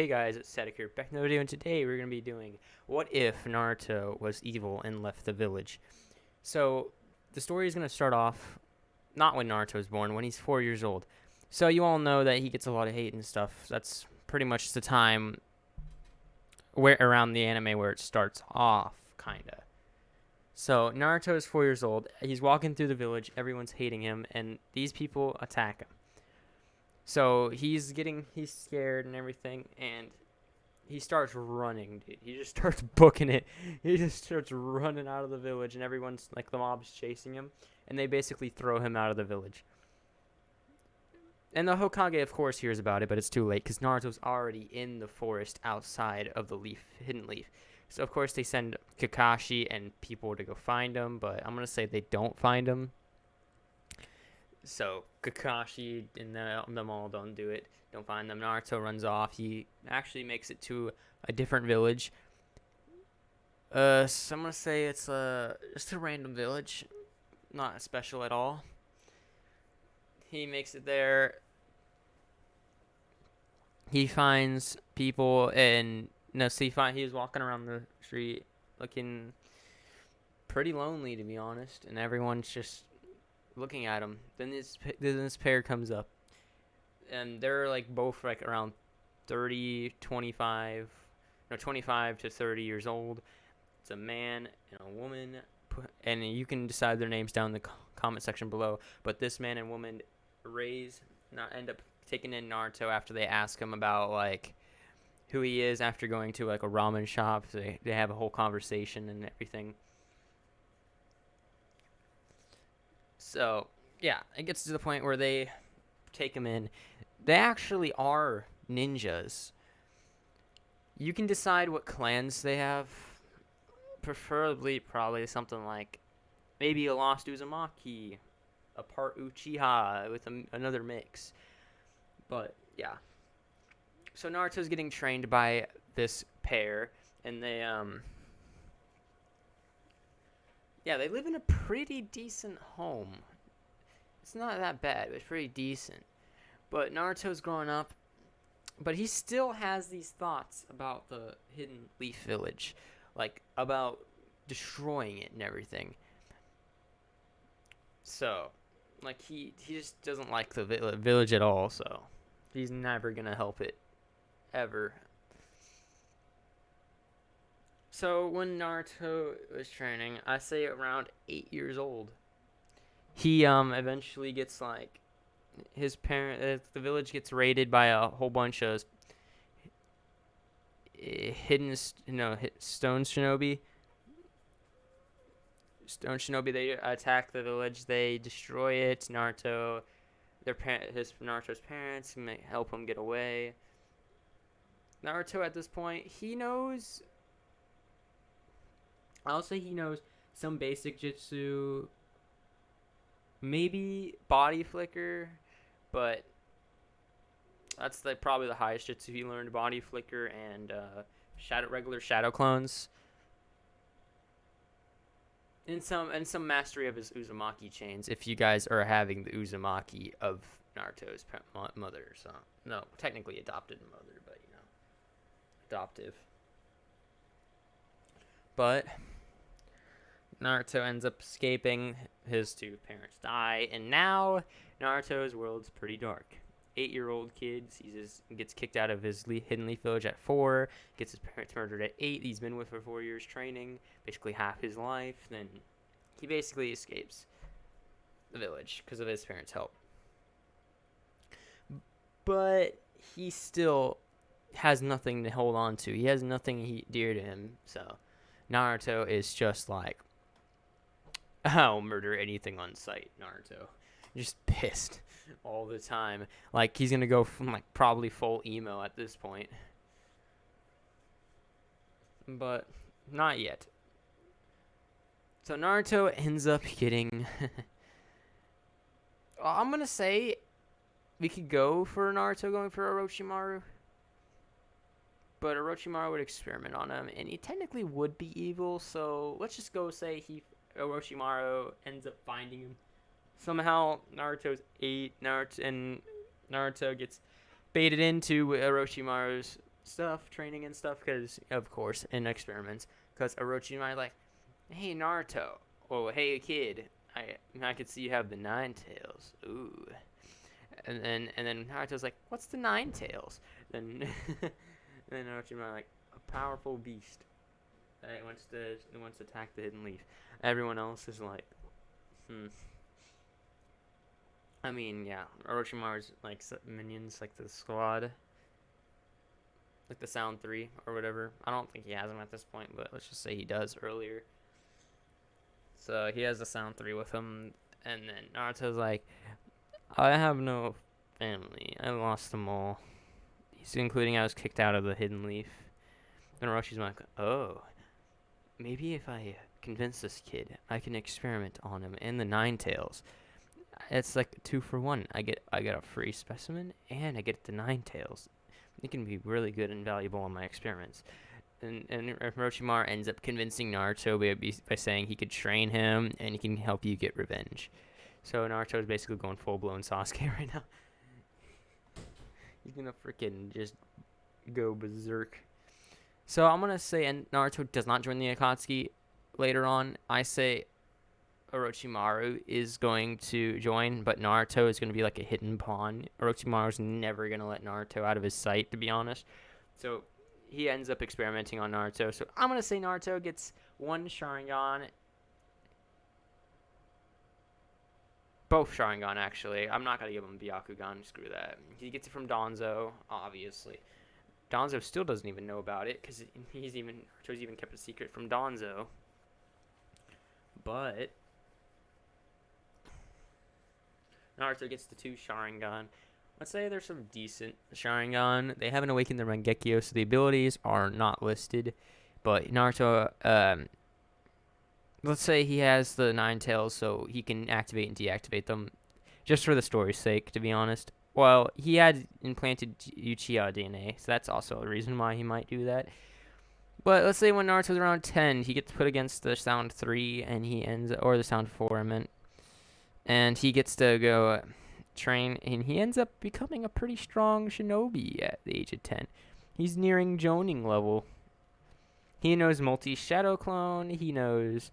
Hey guys, it's Static here, back in the video, and today we're going to be doing what if Naruto was evil and left the village. So, the story is going to start off not when Naruto was born, when he's 4 years old. So, you all know that he gets a lot of hate and stuff. That's pretty much the time where around the anime where it starts off, kinda. So, Naruto is 4 years old, he's walking through the village, everyone's hating him, and these people attack him. So he's scared and everything, and he starts running, dude. He just starts booking it. He just starts running out of the village, and everyone's like, the mob's chasing him, and they basically throw him out of the village. And the Hokage, of course, hears about it, but it's too late because Naruto's already in the forest outside of the hidden leaf. So of course they send Kakashi and people to go find him, but I'm gonna say they don't find him. So Kakashi and them all don't do it. Don't find them. Naruto runs off. He actually makes it to a different village. So I'm gonna say it's just a random village, not special at all. He makes it there. He finds people and he was walking around the street looking pretty lonely, to be honest, and everyone's just looking at him. Then this pair comes up, and they're like both like around 25 to 30 years old. It's a man and a woman, and you can decide their names down in the comment section below. But this man and woman end up taking in Naruto after they ask him about like who he is after going to like a ramen shop. So they have a whole conversation and everything. So, yeah, it gets to the point where they take him in. They actually are ninjas. You can decide what clans they have. Preferably, probably something like maybe a Lost Uzumaki, a part Uchiha with another mix. But, yeah. So, Naruto's getting trained by this pair, and they live in a pretty decent home. It's not that bad, but it's pretty decent. But Naruto's growing up, but he still has these thoughts about the Hidden Leaf Village, like about destroying it and everything. So, like he just doesn't like the village at all, so he's never going to help it ever. So when Naruto was training, I say around 8 years old, he eventually gets like his the village gets raided by a whole bunch of stone shinobi. Stone shinobi, they attack the village, they destroy it. Naruto's parents help him get away. Naruto at this point, I'll say he knows some basic jutsu, maybe body flicker, but that's probably the highest jutsu he learned: body flicker and regular shadow clones, and some mastery of his Uzumaki chains. If you guys are having the Uzumaki of Naruto's mother, so no, technically adopted mother, but adoptive. But Naruto ends up escaping. His two parents die, and now Naruto's world's pretty dark. 8-year-old kid gets kicked out of his Hidden Leaf Village at 4, gets his parents murdered at 8. He's been with for 4 years training, basically half his life. Then he basically escapes the village because of his parents' help. But he still has nothing to hold on to. He has nothing dear to him, so Naruto is just like, I'll murder anything on sight. Naruto just pissed all the time, like he's gonna go from like probably full emo at this point, but not yet. So Naruto ends up getting I'm gonna say we could go for Naruto going for Orochimaru, but Orochimaru would experiment on him, and he technically would be evil, so let's just go say Orochimaru ends up finding him. Somehow Naruto's 8, Naruto gets baited into Orochimaru's stuff, training and stuff, because, of course, in experiments, because Orochimaru like, hey, Naruto, oh, hey, kid, I could see you have the nine tails, ooh. And then Naruto's like, what's the nine tails? Then, and then Orochimaru like, a powerful beast that wants to attack the hidden leaf. Everyone else is like, hmm. I mean, yeah, Orochimaru's like minions, like the squad, like the Sound 3 or whatever. I don't think he has them at this point, but let's just say he does earlier. So he has the Sound 3 with him, and then Naruto's like, I have no family. I lost them all. He's including I was kicked out of the Hidden Leaf. And Orochi's like, oh, maybe if I convince this kid, I can experiment on him and the Nine Tails. It's like 2 for 1. I get a free specimen and I get the Nine Tails. It can be really good and valuable in my experiments. And Orochimaru ends up convincing Naruto by saying he could train him and he can help you get revenge. So Naruto is basically going full-blown Sasuke right now. He's gonna freaking just go berserk. So I'm gonna say, and Naruto does not join the Akatsuki later on. I say Orochimaru is going to join, but Naruto is gonna be like a hidden pawn. Orochimaru's never gonna let Naruto out of his sight, to be honest. So he ends up experimenting on Naruto. So I'm gonna say Naruto gets 1 Sharingan. Both Sharingan, actually. I'm not gonna give him Byakugan. Screw that. He gets it from Danzo, obviously. Danzo still doesn't even know about it because Naruto's even kept a secret from Danzo. But Naruto gets the 2 Sharingan. Let's say there's some decent Sharingan. They haven't awakened their Mangekyo, so the abilities are not listed. But Naruto, let's say he has the 9 tails, so he can activate and deactivate them, just for the story's sake, to be honest. Well, he had implanted Uchiha DNA, so that's also a reason why he might do that. But let's say when Naruto's around 10, he gets put against the Sound 3, and or the Sound 4, I meant. And he gets to go train, and he ends up becoming a pretty strong shinobi at the age of 10. He's nearing Jonin level. He knows multi-shadow clone, he knows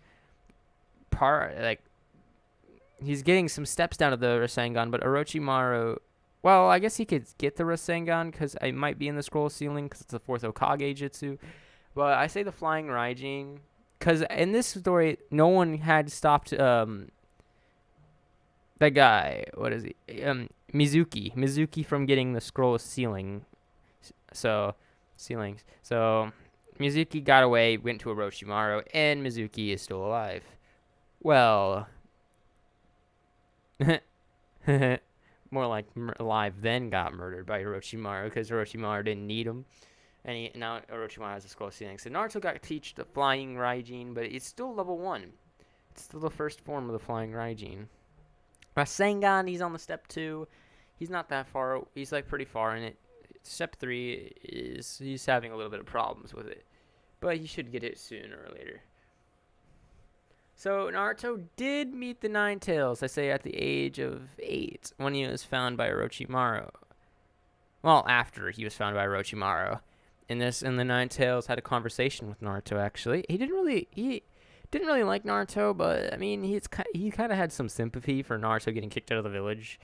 he's getting some steps down to the Rasengan, but Orochimaru, well, I guess he could get the Rasengan because it might be in the scroll ceiling because it's the 4th Hokage jutsu. But I say the Flying Raijin because in this story, no one had stopped that guy. What is he? Mizuki from getting the scroll ceiling. So Mizuki got away, went to Orochimaru, and Mizuki is still alive. Well, more like alive then got murdered by Orochimaru because Orochimaru didn't need him. And now Orochimaru has a scroll ceiling. So Naruto got to teach the Flying Raijin, but it's still level 1. It's still the first form of the Flying Raijin. Rasengan, he's on the step 2. He's not that far. He's like pretty far in it. Step 3 he's having a little bit of problems with it. But he should get it sooner or later. So Naruto did meet the Nine Tails, I say, at the age of 8 when he was found by Orochimaru. Well, after he was found by Orochimaru. And the Nine Tails had a conversation with Naruto, actually. He didn't really like Naruto, but I mean, he kind of had some sympathy for Naruto getting kicked out of the village,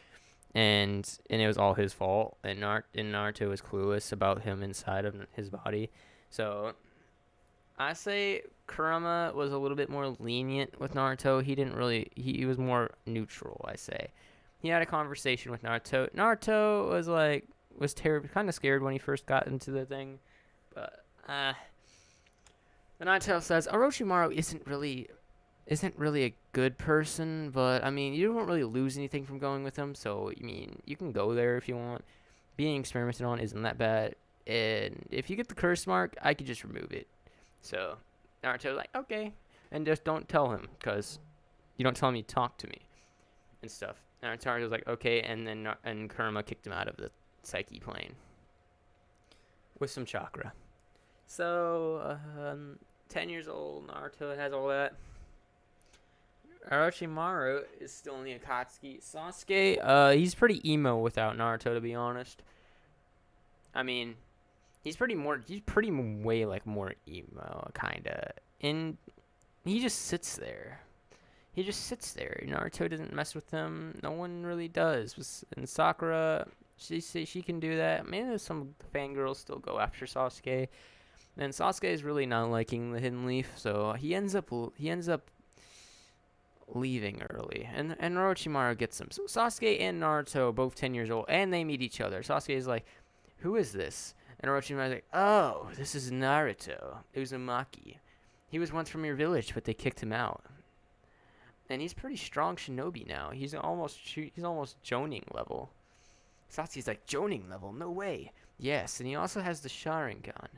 and it was all his fault. And Naruto was clueless about him inside of his body. So I say Kurama was a little bit more lenient with Naruto. He was more neutral, I say. He had a conversation with Naruto. Naruto was kind of scared when he first got into the thing, but the Naruto says Orochimaru isn't really a good person, but I mean, you don't really lose anything from going with him, so I mean, you can go there if you want. Being experimented on isn't that bad, and if you get the curse mark, I could just remove it. So Naruto's like, okay, and just don't tell him, because you don't tell him you talk to me and stuff. Naruto's like, okay, and then Kurama kicked him out of the Psyche plane with some chakra. So 10 years old, Naruto has all that. Orochimaru is still in the Akatsuki. Sasuke, he's pretty emo without Naruto, to be honest. I mean, He's pretty way like more emo kinda. And he just sits there. He just sits there. Naruto doesn't mess with him. No one really does. And Sakura, she can do that. Maybe some fangirls still go after Sasuke. And Sasuke is really not liking the Hidden Leaf, so he ends up leaving early. And Orochimaru gets him. So Sasuke and Naruto, both 10 years old, and they meet each other. Sasuke is like, "Who is this?" And Orochimaru's like, "Oh, this is Naruto Uzumaki. He was once from your village, but they kicked him out." And he's pretty strong shinobi now. He's almost Jonin level. Sasuke's like, "Jonin level? No way." Yes, and he also has the Sharingan.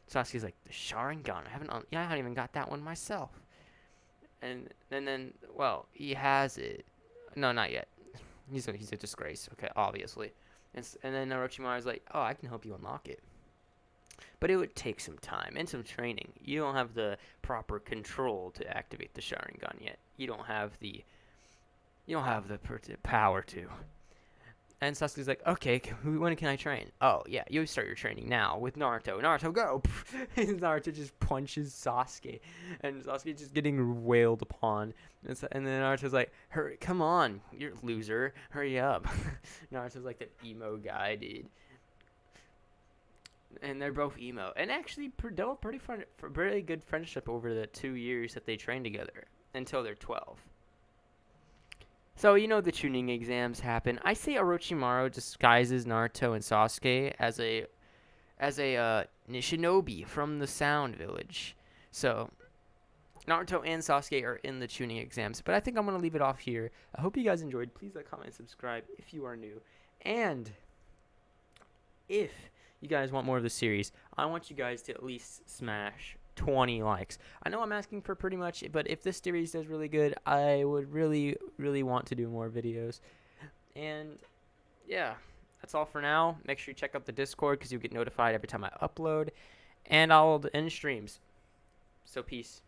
Sasuke's like, "The Sharingan? I haven't even got that one myself." And then, well, he has it. No, not yet. He's a disgrace. Okay, obviously. And then Orochimaru's like, "Oh, I can help you unlock it." But it would take some time and some training. You don't have the proper control to activate the Sharingan yet. You don't have the power to. And Sasuke's like, "Okay, when can I train?" "Oh, yeah, you start your training now with Naruto. Naruto, go!" And Naruto just punches Sasuke. And Sasuke just getting wailed upon. And then Naruto's like, "Hurry, come on, you're a loser. Hurry up." Naruto's like that emo guy, dude. And they're both emo. And actually, develop pretty good friendship over the 2 years that they train together. Until they're 12. So, the tuning exams happen. I say Orochimaru disguises Naruto and Sasuke as a shinobi from the Sound Village. So, Naruto and Sasuke are in the tuning exams. But I think I'm going to leave it off here. I hope you guys enjoyed. Please like, comment, and subscribe if you are new. And if you guys want more of the series, I want you guys to at least smash 20 likes. I know I'm asking for pretty much, but if this series does really good, I would really, really want to do more videos. And yeah, that's all for now. Make sure you check out the Discord because you'll get notified every time I upload. And I'll end streams. So peace.